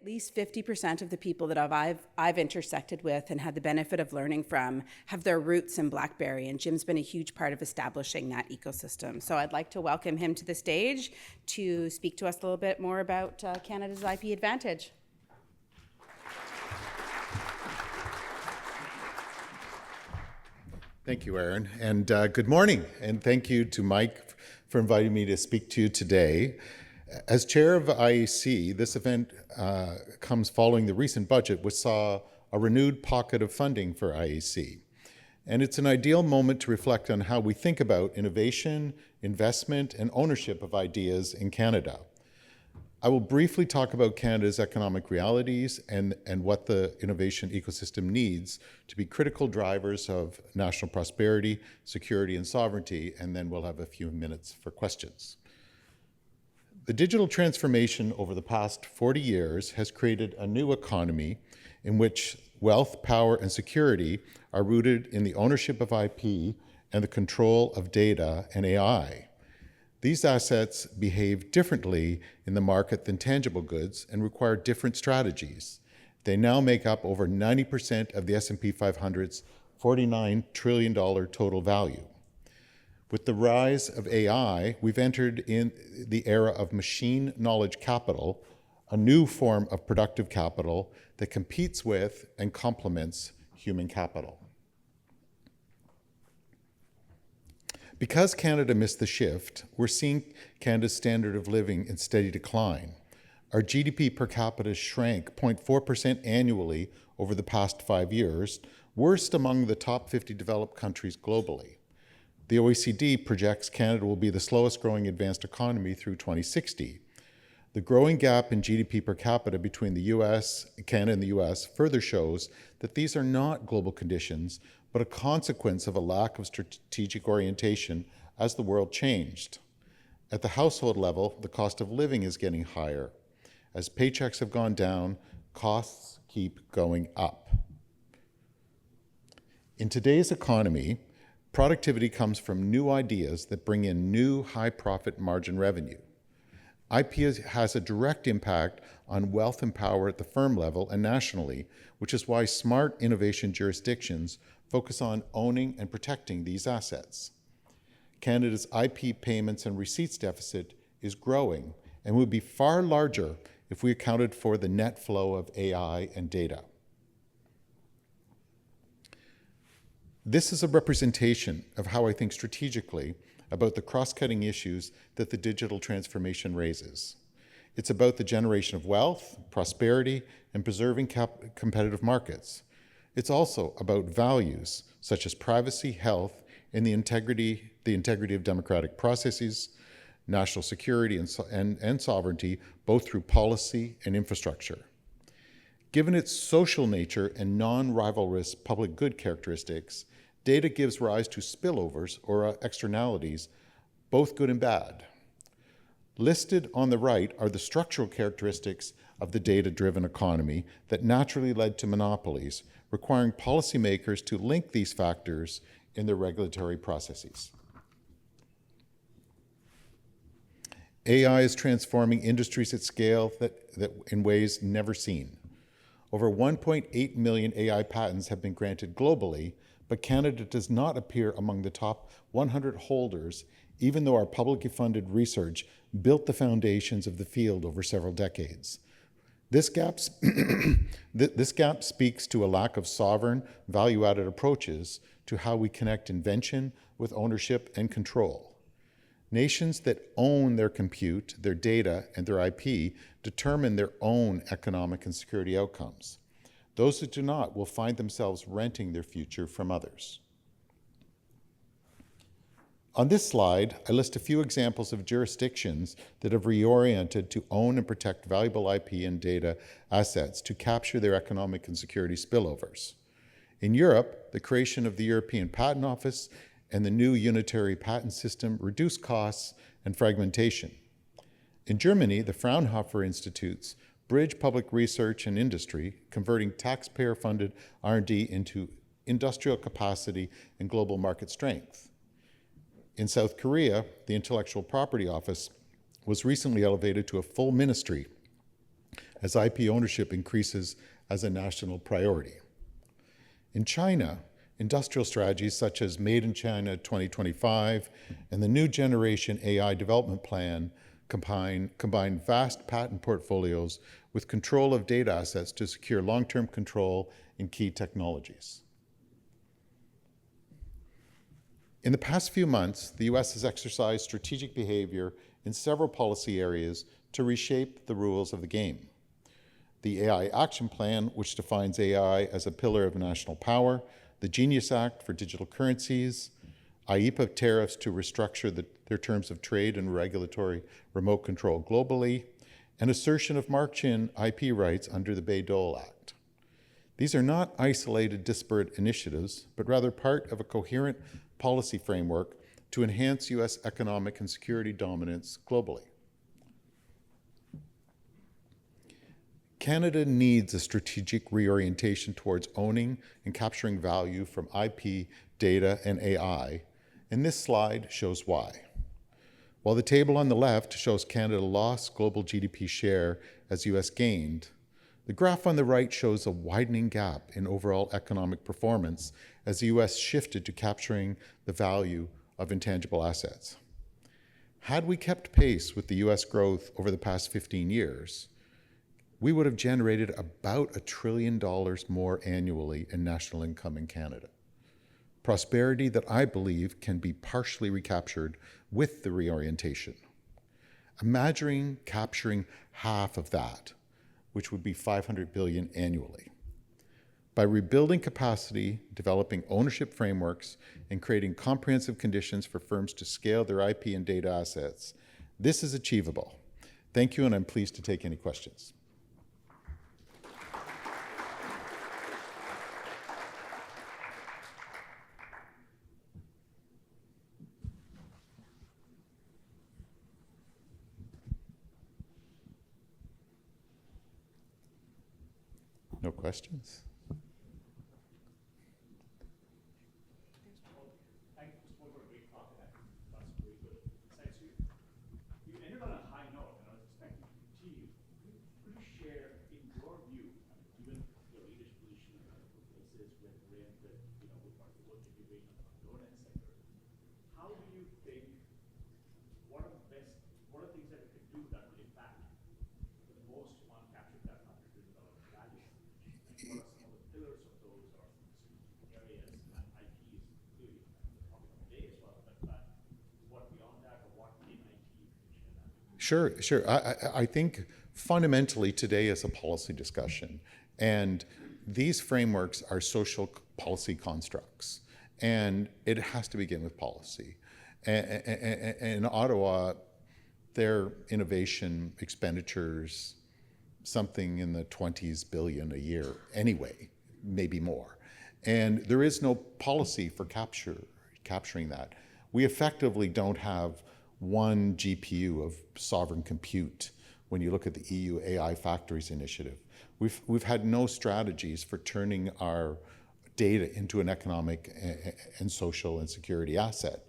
at least 50% of the people that I've intersected with and had the benefit of learning from have their roots in BlackBerry, and Jim's been a huge part of establishing that ecosystem. So I'd like to welcome him to the stage to speak to us a little bit more about Canada's IP advantage. Thank you, Erin, and good morning, and thank you to Mike for inviting me to speak to you today. As chair of IAC, this event comes following the recent budget, which saw a renewed pocket of funding for IAC. And it's an ideal moment to reflect on how we think about innovation, investment, and ownership of ideas in Canada. I will briefly talk about Canada's economic realities and what the innovation ecosystem needs to be critical drivers of national prosperity, security, and sovereignty, and then we'll have a few minutes for questions. The digital transformation over the past 40 years has created a new economy in which wealth, power, and security are rooted in the ownership of IP and the control of data and AI. These assets behave differently in the market than tangible goods and require different strategies. They now make up over 90% of the S&P 500's $49 trillion total value. With the rise of AI, we've entered in the era of machine knowledge capital, a new form of productive capital that competes with and complements human capital. Because Canada missed the shift, we're seeing Canada's standard of living in steady decline. Our GDP per capita shrank 0.4% annually over the past 5 years, worst among the top 50 developed countries globally. The OECD projects Canada will be the slowest growing advanced economy through 2060. The growing gap in GDP per capita between Canada and the US further shows that these are not global conditions, but a consequence of a lack of strategic orientation as the world changed. At the household level, the cost of living is getting higher. As paychecks have gone down, costs keep going up. In today's economy, productivity comes from new ideas that bring in new high profit margin revenue. IP has a direct impact on wealth and power at the firm level and nationally, which is why smart innovation jurisdictions focus on owning and protecting these assets. Canada's IP payments and receipts deficit is growing and would be far larger if we accounted for the net flow of AI and data. This is a representation of how I think strategically about the cross-cutting issues that the digital transformation raises. It's about the generation of wealth, prosperity, and preserving competitive markets. It's also about values such as privacy, health, and the integrity of democratic processes, national security, and sovereignty, both through policy and infrastructure. Given its social nature and non-rivalrous public good characteristics, data gives rise to spillovers or externalities, both good and bad. Listed on the right are the structural characteristics of the data-driven economy that naturally led to monopolies, requiring policymakers to link these factors in their regulatory processes. AI is transforming industries at scale that in ways never seen. Over 1.8 million AI patents have been granted globally, but Canada does not appear among the top 100 holders, even though our publicly funded research built the foundations of the field over several decades. This gap speaks to a lack of sovereign, value-added approaches to how we connect invention with ownership and control. Nations that own their compute, their data, and their IP determine their own economic and security outcomes. Those who do not will find themselves renting their future from others. On this slide, I list a few examples of jurisdictions that have reoriented to own and protect valuable IP and data assets to capture their economic and security spillovers. In Europe, the creation of the European Patent Office and the new unitary patent system reduce costs and fragmentation. In Germany, the Fraunhofer Institutes bridge public research and industry, converting taxpayer-funded R&D into industrial capacity and global market strength. In South Korea, the Intellectual Property Office was recently elevated to a full ministry as IP ownership increases as a national priority. In China, industrial strategies such as Made in China 2025 and the New Generation AI Development Plan combine vast patent portfolios with control of data assets to secure long-term control in key technologies. In the past few months, the US has exercised strategic behavior in several policy areas to reshape the rules of the game. The AI Action Plan, which defines AI as a pillar of national power, the Genius Act for digital currencies, IEEPA tariffs to restructure their terms of trade and regulatory remote control globally, and assertion of Mark-in IP rights under the Bayh-Dole Act. These are not isolated, disparate initiatives, but rather part of a coherent policy framework to enhance US economic and security dominance globally. Canada needs a strategic reorientation towards owning and capturing value from IP, data, and AI, and this slide shows why. While the table on the left shows Canada lost global GDP share as US gained, the graph on the right shows a widening gap in overall economic performance as the US shifted to capturing the value of intangible assets. Had we kept pace with the US growth over the past 15 years, we would have generated about $1 trillion more annually in national income in Canada. Prosperity that I believe can be partially recaptured with the reorientation. Imagine capturing half of that, which would be $500 billion annually. By rebuilding capacity, developing ownership frameworks, and creating comprehensive conditions for firms to scale their IP and data assets, this is achievable. Thank you, and I'm pleased to take any questions. No questions? Sure. I think fundamentally today is a policy discussion, and these frameworks are social policy constructs, and it has to begin with policy. In Ottawa, their innovation expenditures something in the 20s billion a year anyway, maybe more. And there is no policy for capturing that. We effectively don't have one GPU of sovereign compute when you look at the EU AI Factories initiative. We've had no strategies for turning our data into an economic and social and security asset.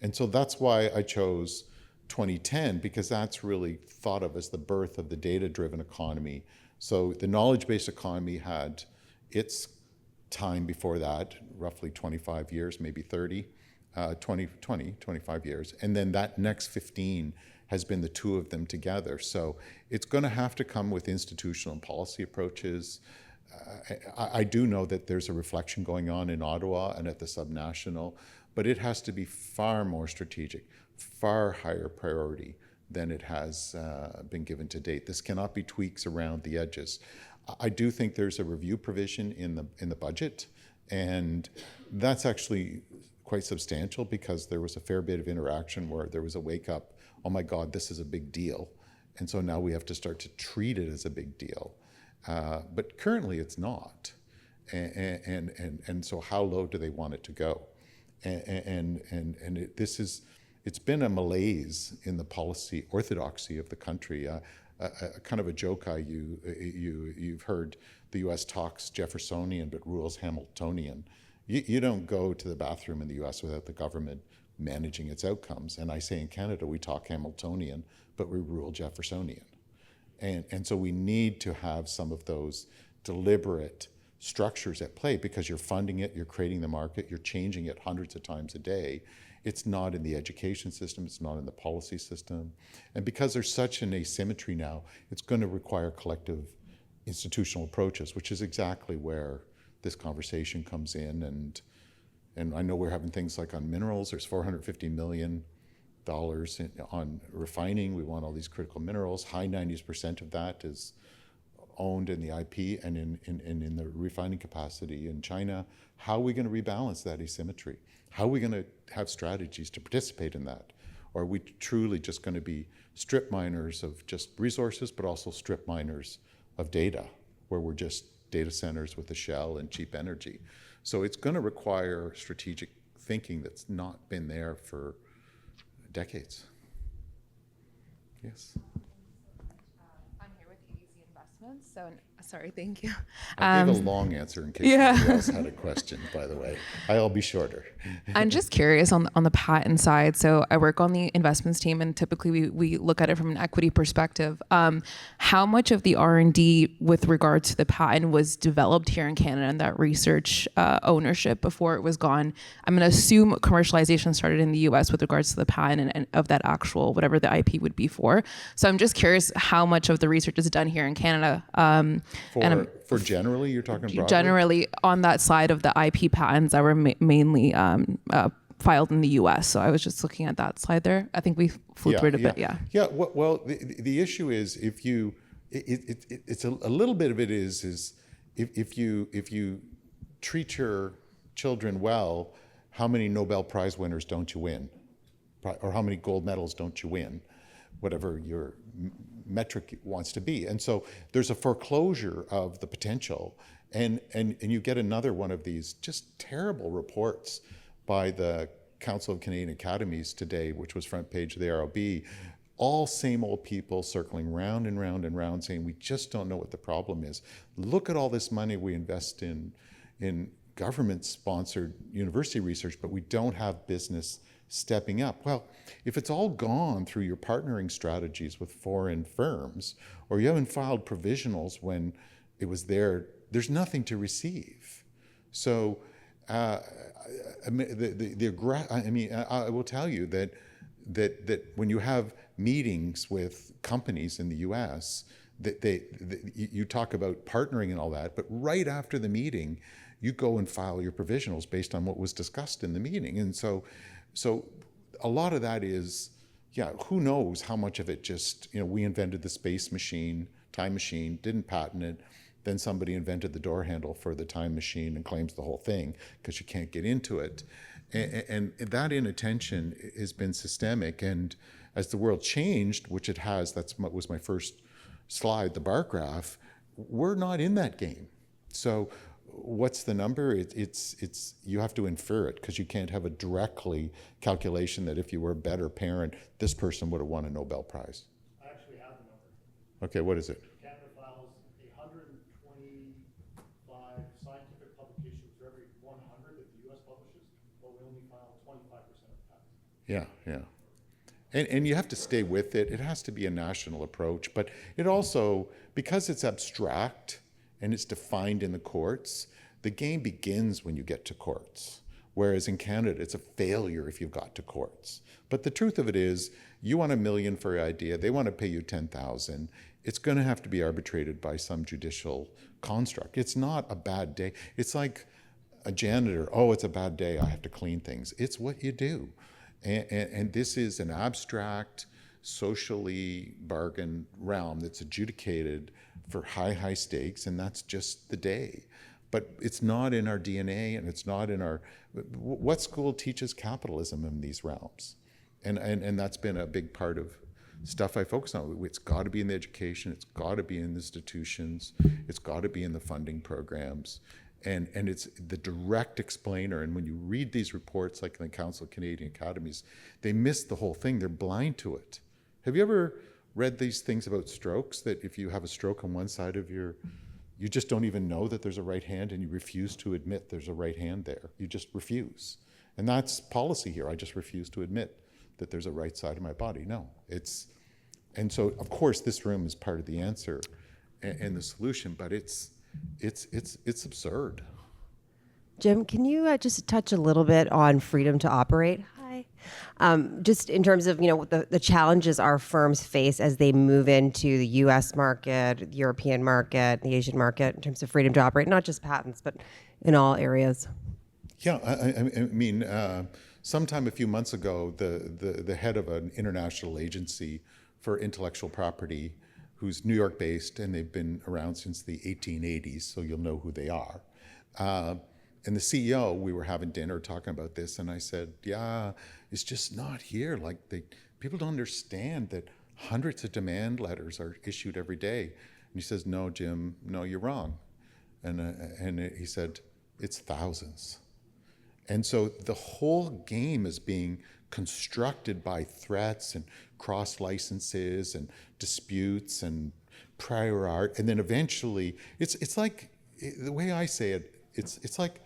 And so that's why I chose 2010, because that's really thought of as the birth of the data-driven economy. So the knowledge-based economy had its time before that, roughly 25 years, maybe 30. 25 years. And then that next 15 has been the two of them together. So it's going to have to come with institutional and policy approaches. I do know that there's a reflection going on in Ottawa and at the subnational, but it has to be far more strategic, far higher priority than it has been given to date. This cannot be tweaks around the edges. I do think there's a review provision in the budget, and that's actually quite substantial because there was a fair bit of interaction where there was a wake up, oh my God, this is a big deal. And so now we have to start to treat it as a big deal. But currently it's not. And so how low do they want it to go? It's been a malaise in the policy orthodoxy of the country. Kind of a joke you've heard, the US talks Jeffersonian but rules Hamiltonian. You don't go to the bathroom in the US without the government managing its outcomes. And I say in Canada, we talk Hamiltonian, but we rule Jeffersonian. And so we need to have some of those deliberate structures at play, because you're funding it, you're creating the market, you're changing it hundreds of times a day. It's not in the education system, it's not in the policy system. And because there's such an asymmetry now, it's going to require collective institutional approaches, which is exactly where this conversation comes in. And I know we're having things like on minerals, there's $450 million on refining. We want all these critical minerals. High 90% of that is owned in the IP and in the refining capacity in China. How are we going to rebalance that asymmetry? How are we going to have strategies to participate in that? Or are we truly just going to be strip miners of just resources, but also strip miners of data, where we're just data centers with a shell and cheap energy? So it's going to require strategic thinking that's not been there for decades. Yes. I'm here with EDC Investments. So, sorry, thank you. I gave a long answer in case anybody else had a question, by the way. I'll be shorter. I'm just curious on the patent side. So I work on the investments team, and typically we look at it from an equity perspective. How much of the R&D with regard to the patent was developed here in Canada, and that research ownership before it was gone? I'm going to assume commercialization started in the US with regards to the patent and of that actual, whatever the IP would be for. So I'm just curious how much of the research is done here in Canada. For generally, you're talking broadly? Generally on that side of the IP patents that were mainly filed in the US. So I was just looking at that slide there. I think we flew through it a bit, yeah. Yeah, well, the issue is if you, it's a little bit of it is if you treat your children well, how many Nobel Prize winners don't you win? Or how many gold medals don't you win? Whatever your metric wants to be. And so there's a foreclosure of the potential, and you get another one of these just terrible reports by the Council of Canadian Academies today, which was front page of the RLB, all same old people circling round and round and round saying, we just don't know what the problem is. Look at all this money we invest in government-sponsored university research, but we don't have business stepping up. Well, if it's all gone through your partnering strategies with foreign firms, or you haven't filed provisionals when it was there, there's nothing to receive. So, I will tell you that when you have meetings with companies in the U.S., you talk about partnering and all that, but right after the meeting, you go and file your provisionals based on what was discussed in the meeting. And so a lot of that is, who knows how much of it just, we invented the space machine, time machine, didn't patent it, then somebody invented the door handle for the time machine and claims the whole thing because you can't get into it. And that inattention has been systemic. And as the world changed, which it has, that was my first slide, the bar graph, we're not in that game. So what's the number? It's you have to infer it, because you can't have a directly calculation that if you were a better parent, this person would have won a Nobel Prize. I actually have the number. Okay, what is it? Canada files 125 scientific publications for every 100 that the U.S. publishes, but we only file 25% of patents. Yeah. And you have to stay with it. It has to be a national approach, but it also, because it's abstract and it's defined in the courts, the game begins when you get to courts. Whereas in Canada, it's a failure if you've got to courts. But the truth of it is, you want $1 million for your idea, they want to pay you $10,000. It's going to have to be arbitrated by some judicial construct. It's not a bad day. It's like a janitor, it's a bad day, I have to clean things. It's what you do. And this is an abstract, socially bargained realm that's adjudicated for high stakes, and that's just the day. But it's not in our DNA, and it's not in our, what school teaches capitalism in these realms? And that's been a big part of stuff I focus on. It's got to be in the education, it's got to be in the institutions, it's got to be in the funding programs. And it's the direct explainer. And when you read these reports, like in the Council of Canadian Academies, they miss the whole thing. They're blind to it. Have you ever read these things about strokes, that if you have a stroke on one side of you just don't even know that there's a right hand, and you refuse to admit there's a right hand there. You just refuse. And that's policy here. I just refuse to admit that there's a right side of my body. No, it's And so, of course, this room is part of the answer and the solution, but it's absurd. Jim, can you just touch a little bit on freedom to operate? Hi. Just in terms of, what the challenges our firms face as they move into the U.S. market, the European market, the Asian market, in terms of freedom to operate, not just patents, but in all areas. Yeah, I mean, sometime a few months ago, the head of an international agency for intellectual property, who's New York based, and they've been around since the 1880s, so you'll know who they are. And the CEO, we were having dinner talking about this, and I said, yeah, it's just not here. Like, people don't understand that hundreds of demand letters are issued every day. And he says, no, Jim, no, you're wrong. And he said, it's thousands. And so the whole game is being constructed by threats and cross licenses and disputes and prior art. And then eventually, it's like, the way I say it, it's like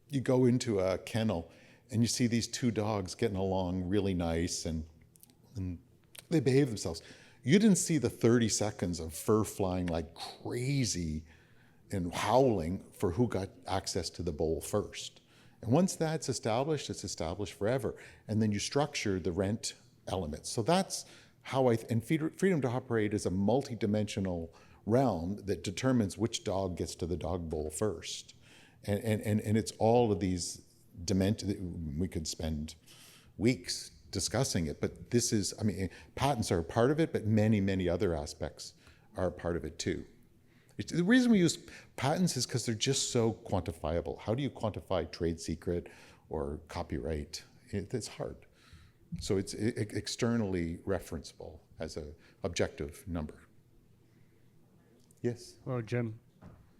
you go into a kennel and you see these two dogs getting along really nice and they behave themselves. You didn't see the 30 seconds of fur flying like crazy and howling for who got access to the bowl first. And once that's established, it's established forever. And then you structure the rent elements. So that's how and freedom to operate is a multi-dimensional realm that determines which dog gets to the dog bowl first. And it's all of these dimensions. We could spend weeks discussing it, but this is, I mean, patents are a part of it, but many, many other aspects are a part of it too. The reason we use patents is because they're just so quantifiable. How do you quantify trade secret or copyright? It's hard. So it's externally referenceable as an objective number. Yes? Hello, Jim.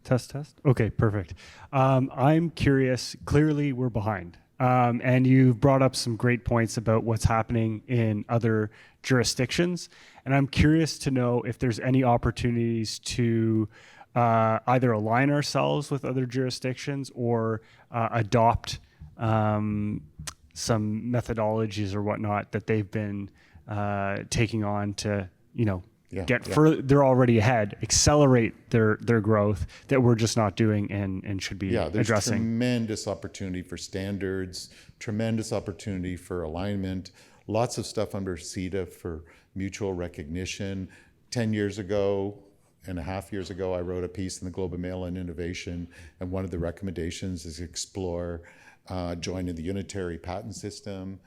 Test. Okay, perfect. I'm curious. Clearly, we're behind. And you've brought up some great points about what's happening in other jurisdictions. And I'm curious to know if there's any opportunities to either align ourselves with other jurisdictions or adopt some methodologies or whatnot that they've been taking on to, further. They're already ahead, accelerate their growth that we're just not doing and should be there's addressing. Tremendous opportunity for standards, tremendous opportunity for alignment, lots of stuff under CETA for mutual recognition. 10 years ago and a half years ago, I wrote a piece in the Globe and Mail on innovation, and one of the recommendations is explore joining the unitary patent system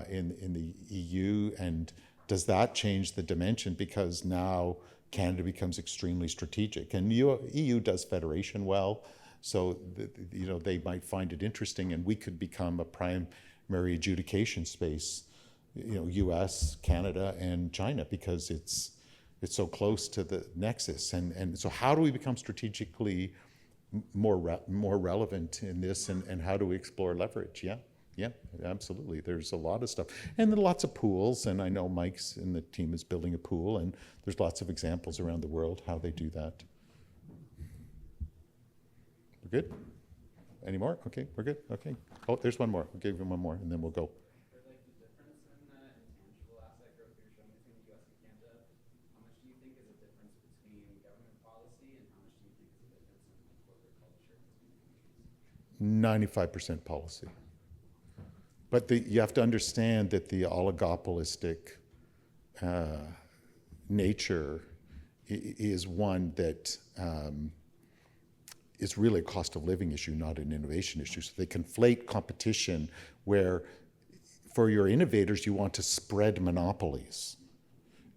in the EU. And does that change the dimension? Because now Canada becomes extremely strategic, and EU does federation well, so they might find it interesting, and we could become a primary adjudication space, U.S., Canada, and China, because it's so close to the nexus. And so how do we become strategically more relevant in this, and how do we explore leverage? Yeah, absolutely. There's a lot of stuff. And then lots of pools, and I know Mike's and the team is building a pool, and there's lots of examples around the world how they do that. We're good? Any more? Okay, we're good? Okay. Oh, there's one more. I'll give you one more, and then we'll go. How much do you think is a difference between government policy and how much do you think is a difference in corporate culture between countries? 95% policy. But you have to understand that the oligopolistic nature is one that is really a cost of living issue, not an innovation issue. So they conflate competition where for your innovators, you want to spread monopolies.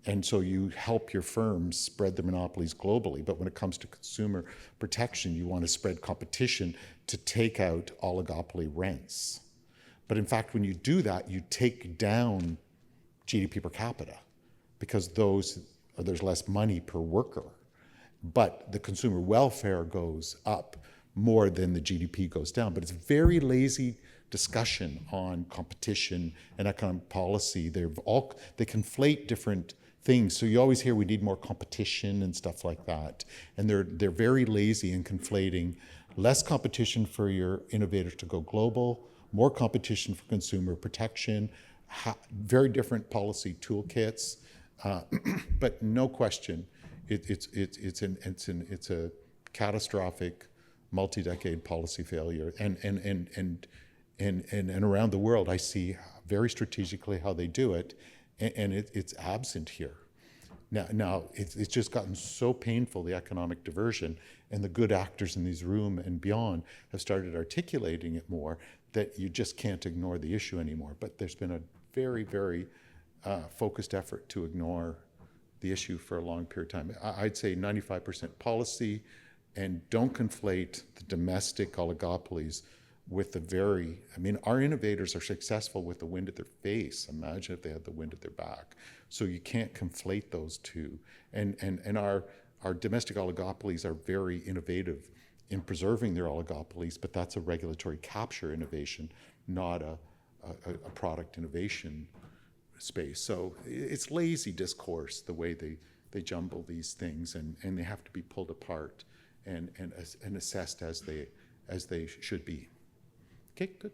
And so you help your firms spread the monopolies globally. But when it comes to consumer protection, you want to spread competition to take out oligopoly rents. But in fact, when you do that, you take down GDP per capita because there's less money per worker. But the consumer welfare goes up more than the GDP goes down. But it's very lazy discussion on competition and economic policy. They conflate different things. So you always hear we need more competition and stuff like that. And they're very lazy in conflating less competition for your innovators to go global, more competition for consumer protection, very different policy toolkits. But no question, it's a catastrophic, multi-decade policy failure, and around the world, I see very strategically how they do it, and it's absent here. Now it's just gotten so painful, the economic diversion, and the good actors in this room and beyond have started articulating it more, that you just can't ignore the issue anymore. But there's been a very, very focused effort to ignore the issue for a long period of time. I'd say 95% policy, and don't conflate the domestic oligopolies with the very, I mean, our innovators are successful with the wind at their face. Imagine if they had the wind at their back. So you can't conflate those two. And our domestic oligopolies are very innovative in preserving their oligopolies, but that's a regulatory capture innovation, not a product innovation space. So it's lazy discourse, the way they jumble these things, and they have to be pulled apart and assessed as they should be. Okay, good.